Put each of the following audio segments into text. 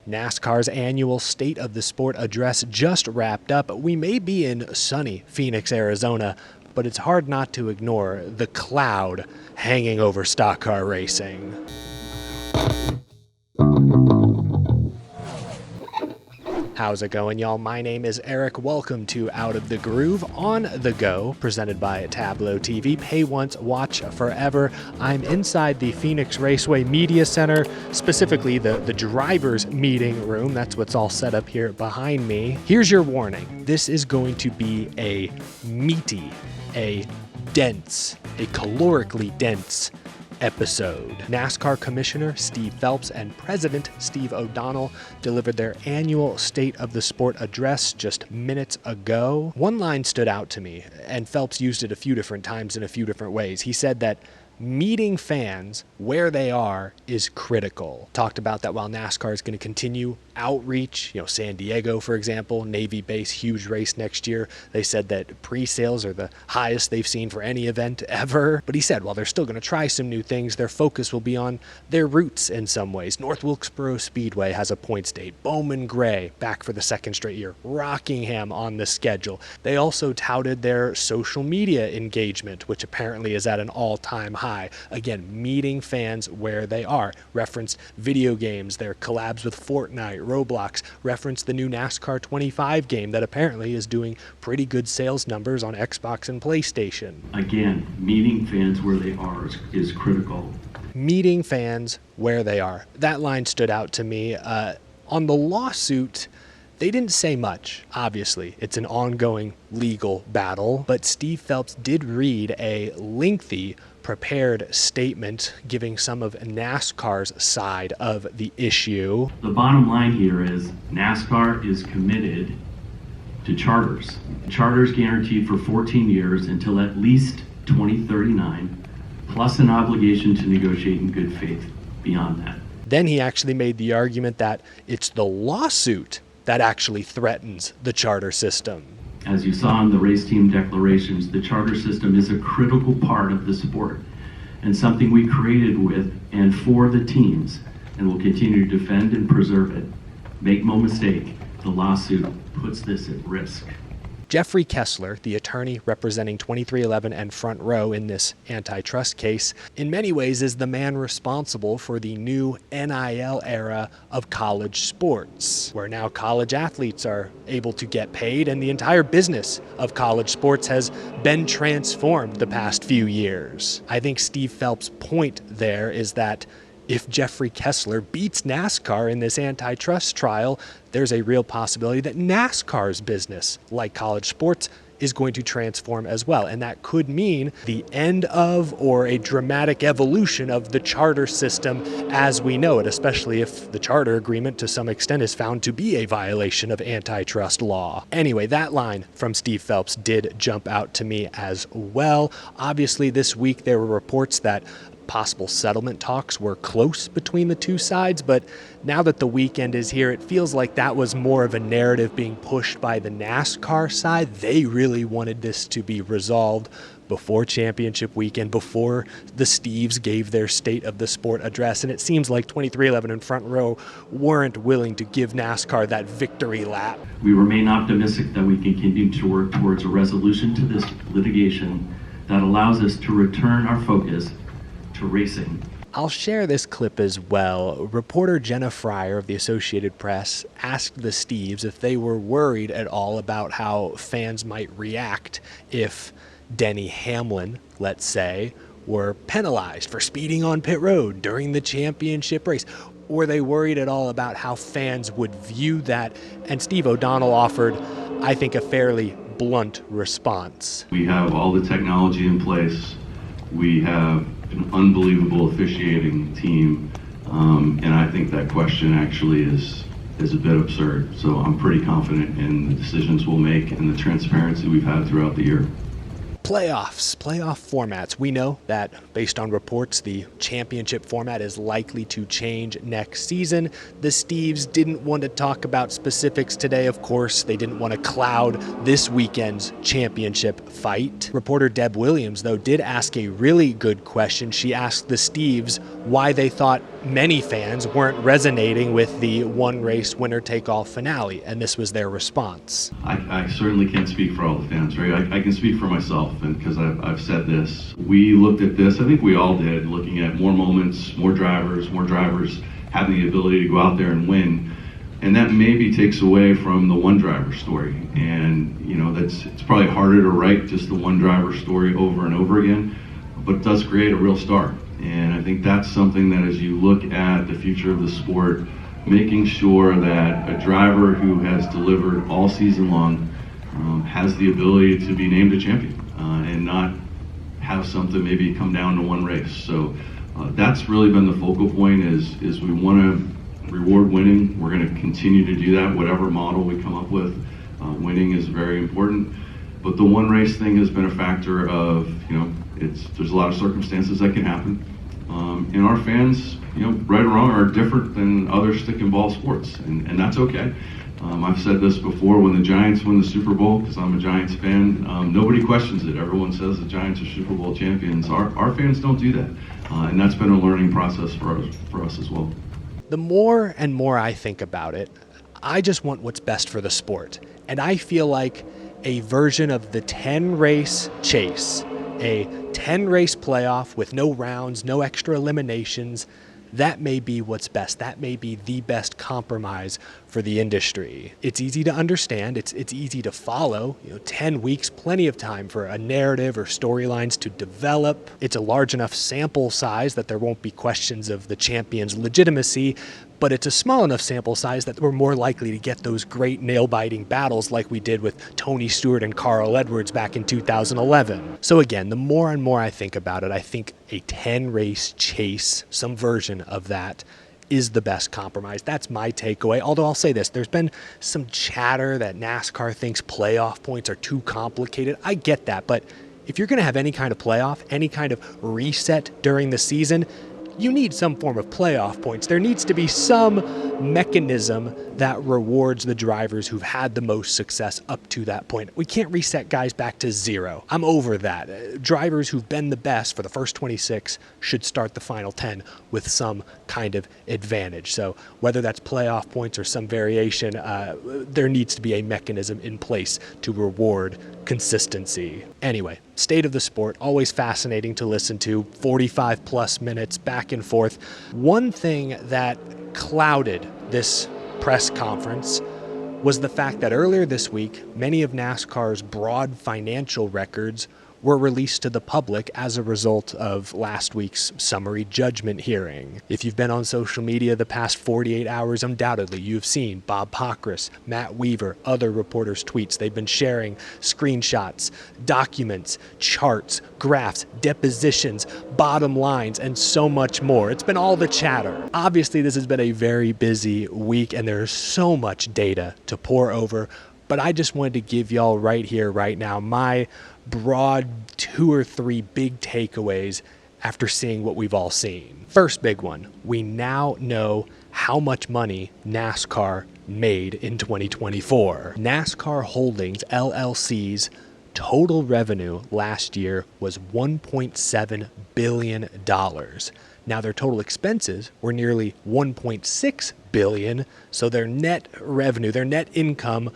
NASCAR's annual State of the Sport address just wrapped up. We may be in sunny Phoenix, Arizona, but it's hard not to ignore the cloud hanging over stock car racing. How's it going, y'all? My name is Eric. Welcome to Out of the Groove on the Go, presented by Tableau TV. Pay once, watch forever. I'm inside the Phoenix Raceway Media Center, specifically the drivers' meeting room. That's what's all set up here behind me. Here's your warning. This is going to be a meaty, a dense, a calorically dense episode. NASCAR Commissioner Steve Phelps and President Steve O'Donnell delivered their annual State of the Sport address just minutes ago. One line stood out to me, and Phelps used it a few different times in a few different ways. He said that meeting fans where they are is critical. Talked about that while NASCAR is going to continue outreach, San Diego, for example, Navy base, huge race next year. They said that pre-sales are the highest they've seen for any event ever. But he said, while they're still going to try some new things, their focus will be on their roots in some ways. North Wilkesboro Speedway has a points date. Bowman Gray back for the second straight year. Rockingham on the schedule. They also touted their social media engagement, which apparently is at an all-time high. Again, meeting fans where they are. Referenced video games, their collabs with Fortnite, Roblox, referenced the new NASCAR 25 game that apparently is doing pretty good sales numbers on Xbox and PlayStation. Again, meeting fans where they are is critical. Meeting fans where they are. That line stood out to me. On the lawsuit, they didn't say much, obviously. It's an ongoing legal battle, but Steve Phelps did read a lengthy prepared statement giving some of NASCAR's side of the issue. The bottom line here is NASCAR is committed to charters. Charters guaranteed for 14 years until at least 2039, plus an obligation to negotiate in good faith beyond that. Then he actually made the argument that it's the lawsuit that actually threatens the charter system. As you saw in the race team declarations, the charter system is a critical part of the sport and something we created with and for the teams, and will continue to defend and preserve it. Make no mistake, the lawsuit puts this at risk. Jeffrey Kessler, the attorney representing 2311 and Front Row in this antitrust case, in many ways is the man responsible for the new NIL era of college sports, where now college athletes are able to get paid, and the entire business of college sports has been transformed the past few years. I think Steve Phelps' point there is that if Jeffrey Kessler beats NASCAR in this antitrust trial, there's a real possibility that NASCAR's business, like college sports, is going to transform as well. And that could mean the end of or a dramatic evolution of the charter system as we know it, especially if the charter agreement to some extent is found to be a violation of antitrust law. Anyway, that line from Steve Phelps did jump out to me as well. Obviously, this week there were reports that possible settlement talks were close between the two sides, but now that the weekend is here, it feels like that was more of a narrative being pushed by the NASCAR side. They really wanted this to be resolved before championship weekend, before the Steves gave their State of the Sport address, and it seems like 2311 and Front Row weren't willing to give NASCAR that victory lap. We remain optimistic that we can continue to work towards a resolution to this litigation that allows us to return our focus to racing. I'll share this clip as well. Reporter Jenna Fryer of the Associated Press asked the Steves if they were worried at all about how fans might react if Denny Hamlin, let's say, were penalized for speeding on pit road during the championship race. Were they worried at all about how fans would view that? And Steve O'Donnell offered, I think, a fairly blunt response. We have all the technology in place. We have an unbelievable officiating team, and I think that question actually is a bit absurd. So I'm pretty confident in the decisions we'll make and the transparency we've had throughout the year. Playoff formats. We know that based on reports, the championship format is likely to change next season. The Steves didn't want to talk about specifics today, of course. They didn't want to cloud this weekend's championship fight. Reporter Deb Williams, though, did ask a really good question. She asked the Steves why they thought many fans weren't resonating with the one race winner take all finale, and this was their response. I certainly can't speak for all the fans, right? I can speak for myself, and because I've said this. We looked at this, I think we all did, looking at more moments, more drivers having the ability to go out there and win. And that maybe takes away from the one driver story. And it's probably harder to write just the one driver story over and over again, but it does create a real star. And I think that's something that as you look at the future of the sport, making sure that a driver who has delivered all season long has the ability to be named a champion and not have something maybe come down to one race. So that's really been the focal point is we want to reward winning. We're going to continue to do that, whatever model we come up with. Winning is very important. But the one race thing has been a factor of, there's a lot of circumstances that can happen. And our fans, right or wrong, are different than other stick and ball sports, and that's okay. I've said this before, when the Giants win the Super Bowl, because I'm a Giants fan, nobody questions it. Everyone says the Giants are Super Bowl champions. Our fans don't do that, and that's been a learning process for us as well. The more and more I think about it, I just want what's best for the sport. And I feel like a version of the 10-race chase, a 10-race playoff with no rounds, no extra eliminations, that may be what's best. That may be the best compromise for the industry. It's easy to understand. It's easy to follow. 10 weeks, plenty of time for a narrative or storylines to develop. It's a large enough sample size that there won't be questions of the champion's legitimacy, but it's a small enough sample size that we're more likely to get those great nail-biting battles like we did with Tony Stewart and Carl Edwards back in 2011. So again, the more and more I think about it, I think a 10-race chase, some version of that, is the best compromise. That's my takeaway. Although I'll say this, there's been some chatter that NASCAR thinks playoff points are too complicated. I get that, but if you're going to have any kind of playoff, any kind of reset during the season, you need some form of playoff points. There needs to be some mechanism that rewards the drivers who've had the most success up to that point. We can't reset guys back to zero. I'm over that. Drivers who've been the best for the first 26 should start the final 10 with some kind of advantage. So whether that's playoff points or some variation, there needs to be a mechanism in place to reward consistency. Anyway, state of the sport, always fascinating to listen to, 45 plus minutes back and forth. One thing that clouded this press conference was the fact that earlier this week, many of NASCAR's broad financial records were released to the public as a result of last week's summary judgment hearing. If you've been on social media the past 48 hours, undoubtedly you've seen Bob Pockris, Matt Weaver, other reporters' tweets. They've been sharing screenshots, documents, charts, graphs, depositions, bottom lines, and so much more. It's been all the chatter. Obviously, this has been a very busy week, and there's so much data to pour over, but I just wanted to give y'all right here, right now, my broad 2 or 3 big takeaways after seeing what we've all seen. First big one, we now know how much money NASCAR made in 2024. NASCAR Holdings LLC's total revenue last year was $1.7 billion. Now their total expenses were nearly $1.6 billion, so their net revenue, their net income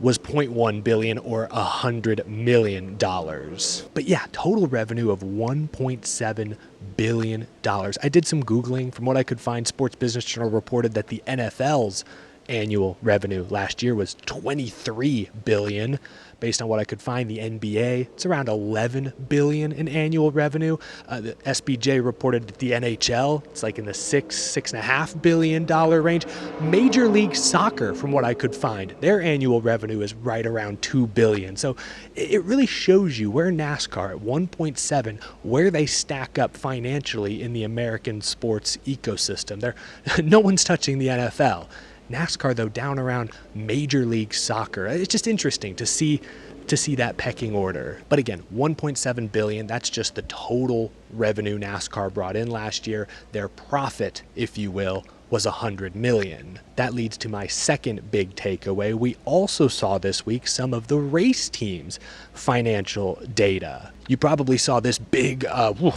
was $0.1 billion or $100 million. But yeah, total revenue of $1.7 billion. I did some Googling. From what I could find, Sports Business Journal reported that the NFL's annual revenue last year was $23 billion. Based on what I could find, the NBA, it's around $11 billion in annual revenue. The SBJ reported that the NHL, it's like in the $6.5 billion range. Major League Soccer, from what I could find, their annual revenue is right around $2 billion. So it really shows you where NASCAR at 1.7, where they stack up financially in the American sports ecosystem. No one's touching the NFL. NASCAR, though, down around Major League Soccer. It's just interesting to see that pecking order. But again, $1.7 billion, that's just the total revenue NASCAR brought in last year. Their profit, if you will, was $100 million. That leads to my second big takeaway. We also saw this week some of the race teams' financial data. You probably saw this big,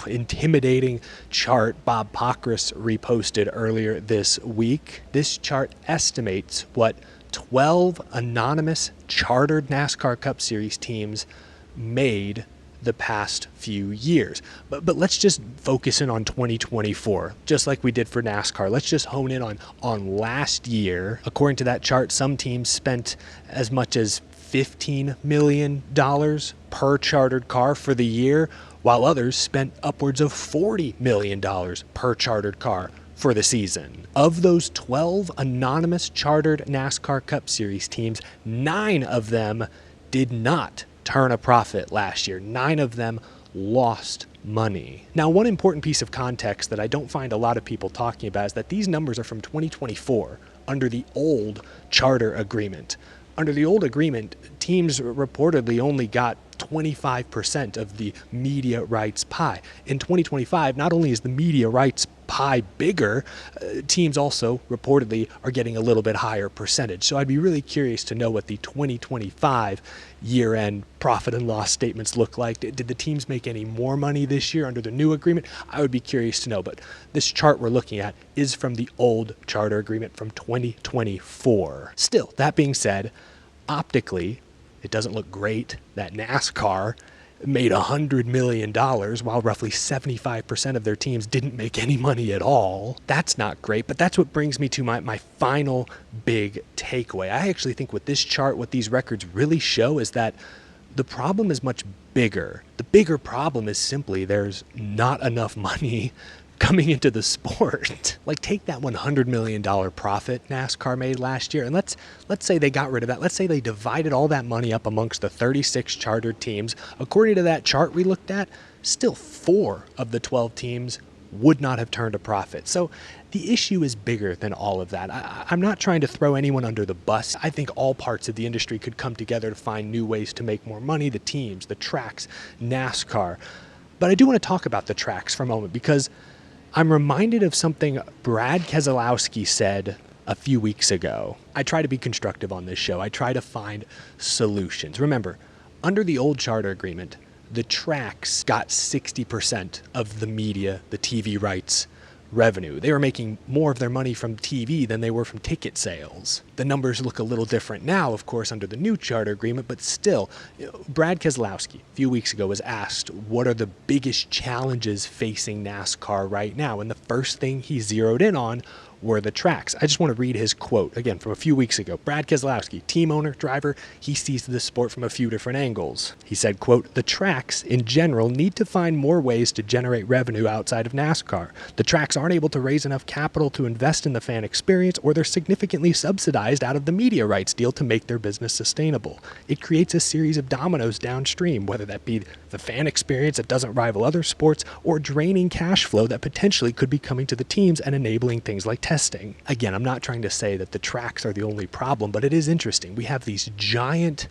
intimidating chart Bob Pockris reposted earlier this week. This chart estimates what 12 anonymous chartered NASCAR Cup Series teams made the past few years. But let's just focus in on 2024, just like we did for NASCAR. Let's just hone in on last year. According to that chart, some teams spent as much as $15 million per chartered car for the year, while others spent upwards of $40 million per chartered car for the season. Of those 12 anonymous chartered NASCAR Cup Series teams, 9 of them did not turn a profit last year. 9 of them lost money. Now, one important piece of context that I don't find a lot of people talking about is that these numbers are from 2024 under the old charter agreement. Under the old agreement, teams reportedly only got 25% of the media rights pie. In 2025, not only is the media rights pie bigger, teams also reportedly are getting a little bit higher percentage. So I'd be really curious to know what the 2025 year-end profit and loss statements look like. Did the teams make any more money this year under the new agreement? I would be curious to know, but this chart we're looking at is from the old charter agreement from 2024. Still, that being said, optically, it doesn't look great that NASCAR made $100 million while roughly 75% of their teams didn't make any money at all. That's not great, but that's what brings me to my final big takeaway. I actually think with this chart, what these records really show is that the problem is much bigger. The bigger problem is simply there's not enough money coming into the sport. Like, take that $100 million profit NASCAR made last year, and let's say they got rid of that. Let's say they divided all that money up amongst the 36 chartered teams. According to that chart we looked at, still 4 of the 12 teams would not have turned a profit. So the issue is bigger than all of that. I'm not trying to throw anyone under the bus. I think all parts of the industry could come together to find new ways to make more money, the teams, the tracks, NASCAR. But I do want to talk about the tracks for a moment, because I'm reminded of something Brad Keselowski said a few weeks ago. I try to be constructive on this show. I try to find solutions. Remember, under the old charter agreement, the tracks got 60% of the media, the TV rights revenue. They were making more of their money from TV than they were from ticket sales. The numbers look a little different now, of course, under the new charter agreement, but still, Brad Keselowski a few weeks ago was asked, what are the biggest challenges facing NASCAR right now? And the first thing he zeroed in on were the tracks. I just want to read his quote again from a few weeks ago. Brad Keselowski, team owner, driver, he sees the sport from a few different angles. He said, quote, "The tracks in general need to find more ways to generate revenue outside of NASCAR. The tracks aren't able to raise enough capital to invest in the fan experience, or they're significantly subsidized out of the media rights deal to make their business sustainable. It creates a series of dominoes downstream, whether that be the fan experience that doesn't rival other sports, or draining cash flow that potentially could be coming to the teams and enabling things like testing." Again, I'm not trying to say that the tracks are the only problem, but it is interesting. We have these giant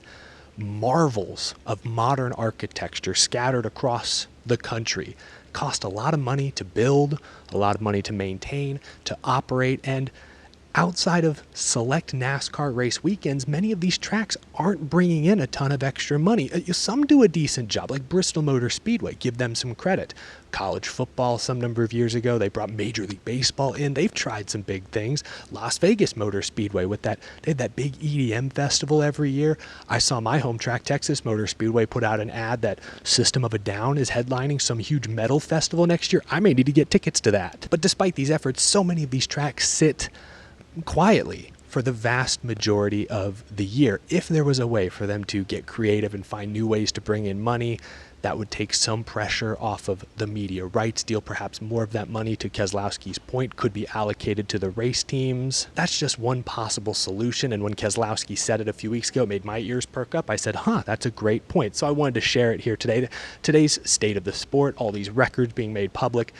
marvels of modern architecture scattered across the country. Cost a lot of money to build, a lot of money to maintain, to operate, and outside of select NASCAR race weekends, many of these tracks aren't bringing in a ton of extra money. Some do a decent job, like Bristol Motor Speedway, give them some credit. College football, some number of years ago, they brought Major League Baseball in. They've tried some big things. Las Vegas Motor Speedway, they had that big EDM festival every year. I saw my home track, Texas Motor Speedway, put out an ad that System of a Down is headlining some huge metal festival next year. I may need to get tickets to that. But despite these efforts, so many of these tracks sit quietly for the vast majority of the year. If there was a way for them to get creative and find new ways to bring in money, that would take some pressure off of the media rights deal. Perhaps more of that money, to Keselowski's point, could be allocated to the race teams. That's just one possible solution, and when Keselowski said it a few weeks ago, it made my ears perk up. I said, that's a great point. So I wanted to share it here today. Today's state of the sport, all these records being made public,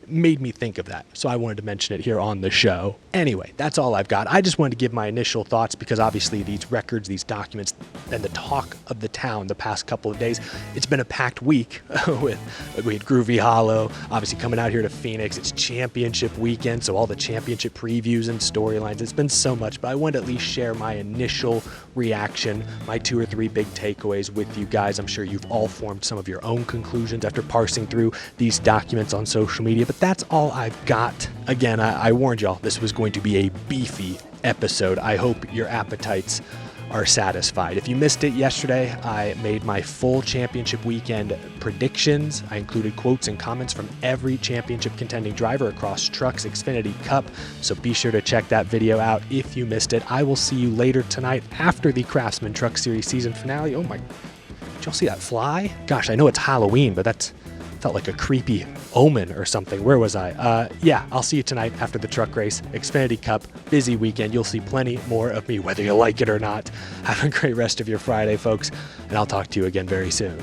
made me think of that. So I wanted to mention it here on the show. Anyway, that's all I've got. I just wanted to give my initial thoughts because obviously these records, these documents, and the talk of the town the past couple of days, it's been a packed week we had Groovy Hollow, obviously coming out here to Phoenix. It's championship weekend, so all the championship previews and storylines. It's been so much, but I wanted to at least share my initial reaction, my 2 or 3 big takeaways with you guys. I'm sure you've all formed some of your own conclusions after parsing through these documents on social media, but that's all I've got. Again, I warned y'all this was going to be a beefy episode. I hope your appetites are satisfied. If you missed it yesterday, I made my full championship weekend predictions. I included quotes and comments from every championship contending driver across trucks, Xfinity, Cup, so be sure to check that video out if you missed it. I will see you later tonight after the Craftsman Truck Series season finale. Oh my, did y'all see that fly? Gosh, I know it's Halloween, but that felt like a creepy omen or something. Where was I? Yeah, I'll see you tonight after the truck race, Xfinity Cup, busy weekend. You'll see plenty more of me, whether you like it or not. Have a great rest of your Friday, folks, and I'll talk to you again very soon.